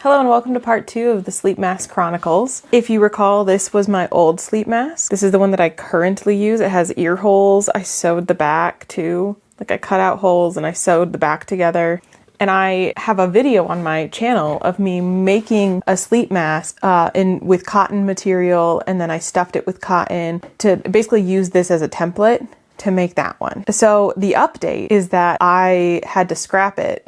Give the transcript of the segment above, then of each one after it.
Hello and welcome to part 2 of the Sleep Mask Chronicles. If you recall, this was my old sleep mask. This is the one that I currently use. It has ear holes. I sewed the back too. Like I cut out holes and I sewed the back together. And I have a video on my channel of me making a sleep mask with cotton material, and then I stuffed it with cotton to basically use this as a template to make that one. So the update is that I had to scrap it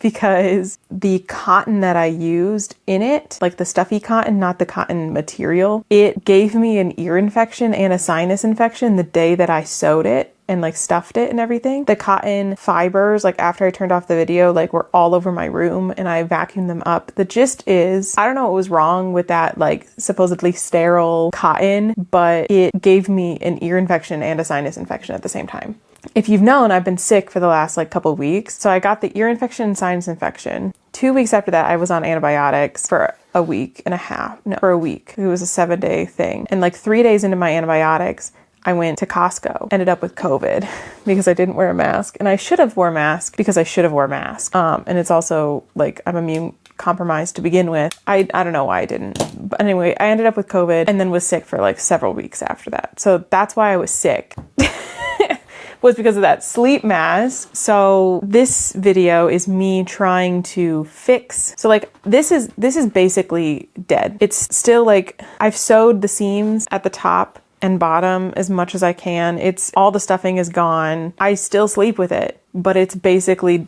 because the cotton that I used in it, like the stuffy cotton, not the cotton material, it gave me an ear infection and a sinus infection the day that I sewed it and like stuffed it and everything. The cotton fibers, like after I turned off the video, like were all over my room and I vacuumed them up. The gist is, I don't know what was wrong with that like supposedly sterile cotton, but it gave me an ear infection and a sinus infection at the same time. If you've known, I've been sick for the last like couple weeks. So I got the ear infection and sinus infection. 2 weeks after that, I was on antibiotics for a week and a half. No, for a week. It was a 7-day thing. And like 3 days into my antibiotics, I went to Costco, ended up with COVID because I didn't wear a mask. And I should have wore a mask because I should have wore a mask. And it's also like I'm immune compromised to begin with. I don't know why I didn't. But anyway, I ended up with COVID and then was sick for like several weeks after that. So that's why I was sick. Was because of that sleep mask. So this video is me trying to fix. So like this is basically dead. It's still like I've sewed the seams at the top and bottom as much as I can. It's all the stuffing is gone. I still sleep with it, but it's basically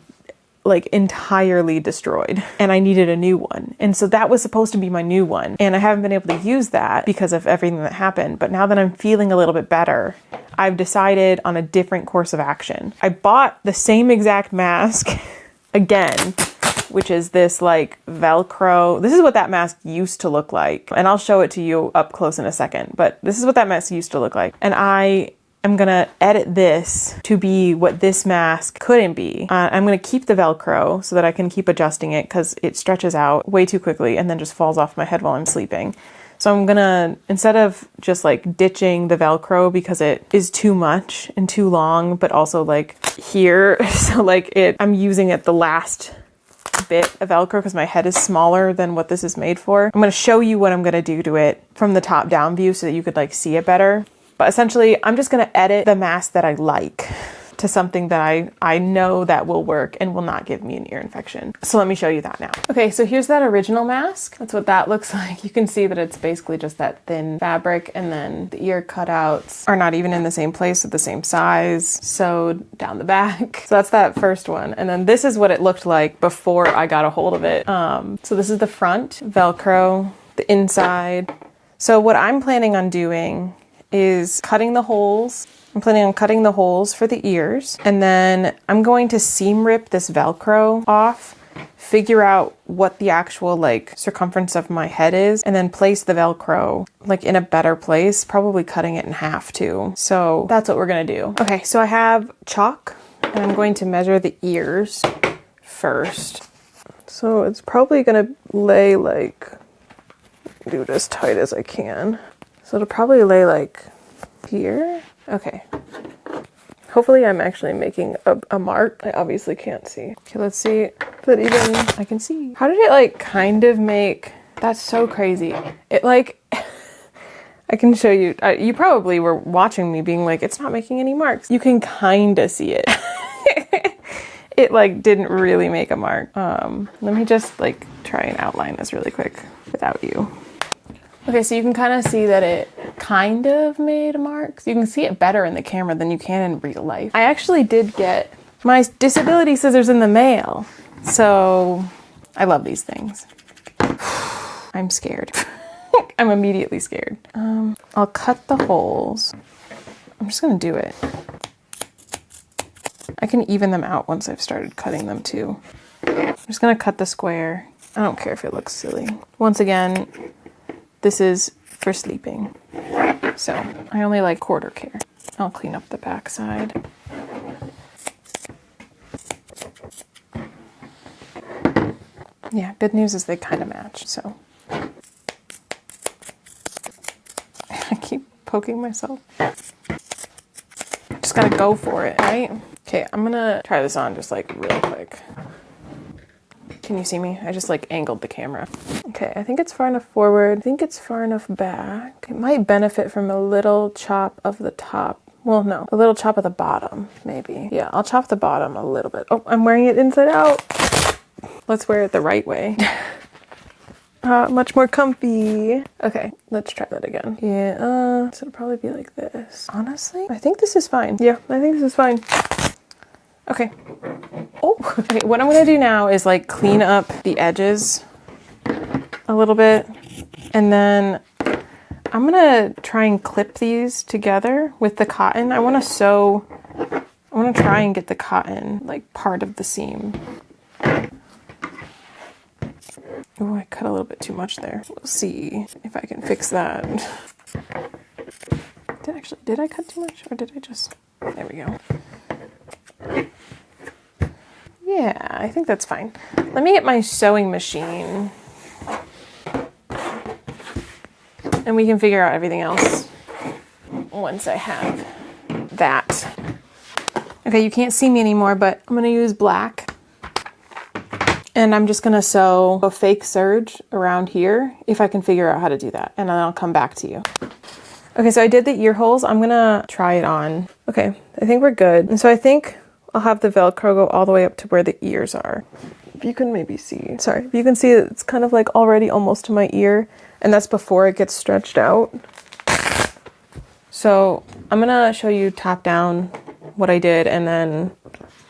like entirely destroyed and I needed a new one. And so that was supposed to be my new one. And I haven't been able to use that because of everything that happened. But now that I'm feeling a little bit better, I've decided on a different course of action. I bought the same exact mask again, which is this like Velcro. This is what that mask used to look like. And I'll show it to you up close in a second, but this is what that mask used to look like. And I'm gonna edit this to be what this mask couldn't be. I'm gonna keep the Velcro so that I can keep adjusting it because it stretches out way too quickly and then just falls off my head while I'm sleeping. So I'm gonna, instead of just like ditching the Velcro because it is too much and too long, but also like here, so like I'm using it the last bit of Velcro because my head is smaller than what this is made for. I'm gonna show you what I'm gonna do to it from the top down view so that you could like see it better. But essentially, I'm just going to edit the mask that I like to something that I know that will work and will not give me an ear infection. So let me show you that now. Okay, so here's that original mask. That's what that looks like. You can see that it's basically just that thin fabric, and then the ear cutouts are not even in the same place with the same size, sewed down the back. So that's that first one. And then this is what it looked like before I got a hold of it. So this is the front, Velcro, the inside. So what I'm planning on doing is cutting the holes. I'm planning on cutting the holes for the ears, and then I'm going to seam rip this Velcro off, figure out what the actual like circumference of my head is, and then place the Velcro like in a better place, probably cutting it in half too. So that's what we're gonna do. Okay, so I have chalk and I'm going to measure the ears first. So it's probably gonna lay like, do it as tight as I can. So it'll probably lay like here. Okay. Hopefully I'm actually making a mark. I obviously can't see. Okay, let's see. But even I can see. How did it like kind of make, that's so crazy. It like, I can show you. You probably were watching me being like, it's not making any marks. You can kind of see it. It like didn't really make a mark. Let me just like try and outline this really quick without you. Okay, so you can kind of see that it kind of made a mark. So you can see it better in the camera than you can in real life. I actually did get my disability scissors in the mail. So I love these things. I'm scared. I'm immediately scared. I'll cut the holes. I'm just gonna do it. I can even them out once I've started cutting them too. I'm just gonna cut the square. I don't care if it looks silly. Once again, this is for sleeping, so I only like quarter care. I'll clean up the back side. Yeah, good news is they kind of match, so. I keep poking myself. Just gotta go for it, right? Okay, I'm gonna try this on just like real quick. Can you see me? I just like angled the camera. Okay, I think it's far enough forward. I think it's far enough back. It might benefit from a little chop of the top. Well, no, a little chop of the bottom, maybe. Yeah, I'll chop the bottom a little bit. Oh, I'm wearing it inside out. Let's wear it the right way. Much more comfy. Okay, let's try that again. Yeah, so it'll probably be like this. Honestly, I think this is fine. Yeah, I think this is fine. Okay. Oh, okay, what I'm gonna do now is like clean up the edges a little bit. And then I'm gonna try and clip these together with the cotton. I wanna try and get the cotton like part of the seam. Oh, I cut a little bit too much there. We'll see if I can fix that. Did I cut too much or did I just, there we go. Yeah, I think that's fine. Let me get my sewing machine and we can figure out everything else once I have that. Okay, you can't see me anymore, but I'm gonna use black. And I'm just gonna sew a fake serge around here if I can figure out how to do that. And then I'll come back to you. Okay, so I did the ear holes. I'm gonna try it on. Okay, I think we're good. And so I think I'll have the Velcro go all the way up to where the ears are. If you can maybe see, sorry, if you can see it's kind of like already almost to my ear, and that's before it gets stretched out. So I'm gonna show you top down what I did, and then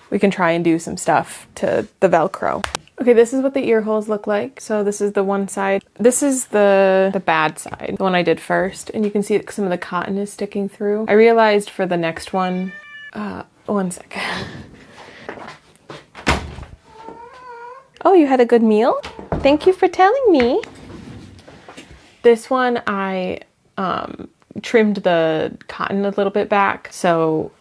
we can try and do some stuff to the Velcro. Okay, this is what the ear holes look like. So this is the one side. This is the bad side, the one I did first. And you can see that some of the cotton is sticking through. I realized for the next one, one second. Oh, you had a good meal? Thank you for telling me. This one, I trimmed the cotton a little bit back, so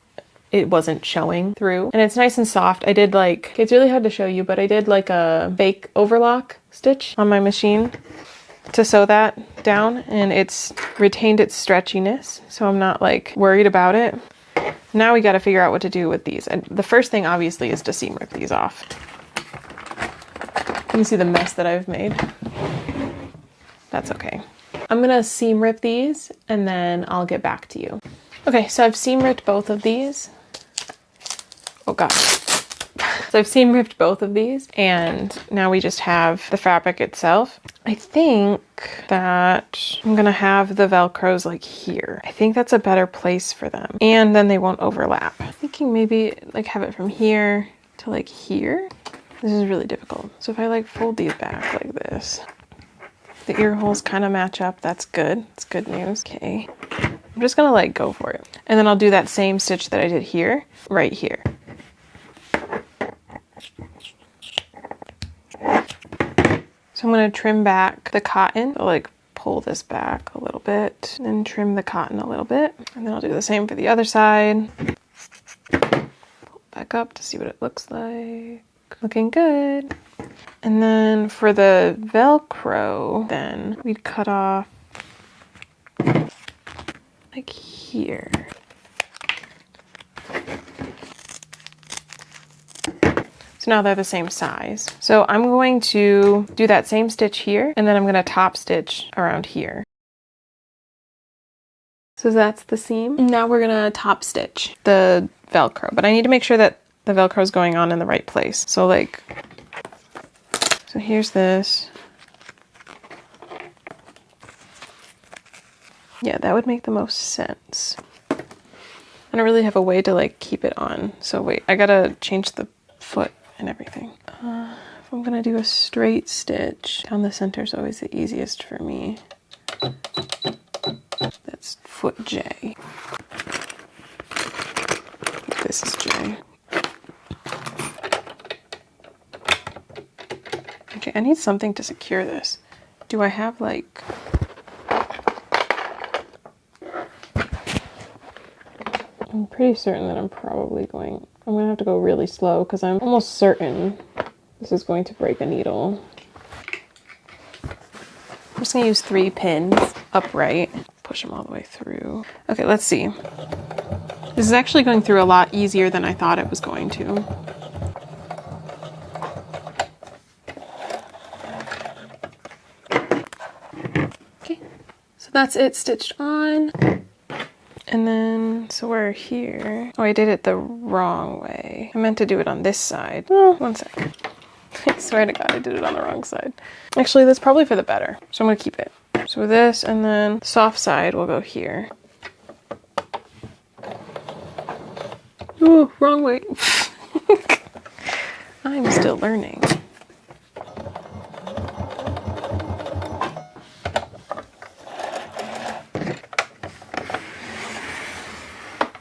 it wasn't showing through. And it's nice and soft. I did like, it's really hard to show you, but I did like a fake overlock stitch on my machine to sew that down, and it's retained its stretchiness, so I'm not like worried about it. Now we got to figure out what to do with these. And the first thing obviously is to seam rip these off. You can see the mess that I've made. That's okay. I'm gonna seam rip these and then I'll get back to you. Okay, so I've seam ripped both of these. Oh gosh. So I've seam ripped both of these and now we just have the fabric itself. I think that I'm gonna have the Velcros like here. I think that's a better place for them. And then they won't overlap. I'm thinking maybe like have it from here to like here. This is really difficult. So if I like fold these back like this, the ear holes kind of match up. That's good. It's good news. Okay. I'm just gonna like go for it. And then I'll do that same stitch that I did here, right here. So I'm gonna trim back the cotton. I'll like pull this back a little bit and then trim the cotton a little bit. And then I'll do the same for the other side. Pull back up to see what it looks like. Looking good. And then for the Velcro, then we'd cut off like here. So now they're the same size. So I'm going to do that same stitch here, and then I'm going to top stitch around here. So that's the seam. Now we're going to top stitch the Velcro, but I need to make sure that the Velcro is going on in the right place. So like, so here's this. Yeah, that would make the most sense. I don't really have a way to like keep it on. So wait, I gotta change the foot and everything. If I'm gonna do a straight stitch, down the center is always the easiest for me. That's foot J. This is J. Okay, I need something to secure this. Do I have like... I'm pretty certain that I'm gonna have to go really slow because I'm almost certain this is going to break a needle. I'm just gonna use 3 pins upright, push them all the way through. Okay, let's see. This is actually going through a lot easier than I thought it was going to. that's it stitched on. And then, so we're here. Oh, I did it the wrong way. I meant to do it on this side. Oh, one sec. I swear to God, I did it on the wrong side. Actually, that's probably for the better. So I'm gonna keep it. So this, and then soft side will go here. Ooh, wrong way. I'm still learning.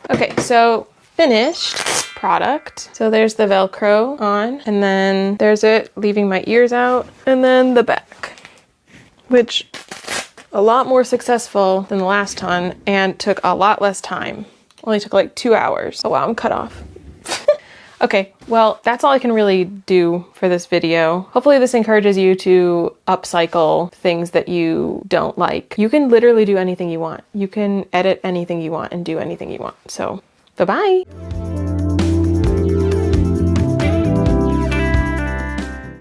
Okay, so finished product. So there's the Velcro on, and then there's it leaving my ears out, and then the back, which a lot more successful than the last ton and took a lot less time. Only took like 2 hours. Oh wow, I'm cut off. Okay, well, that's all I can really do for this video. Hopefully this encourages you to upcycle things that you don't like. You can literally do anything you want. You can edit anything you want and do anything you want. So, bye-bye.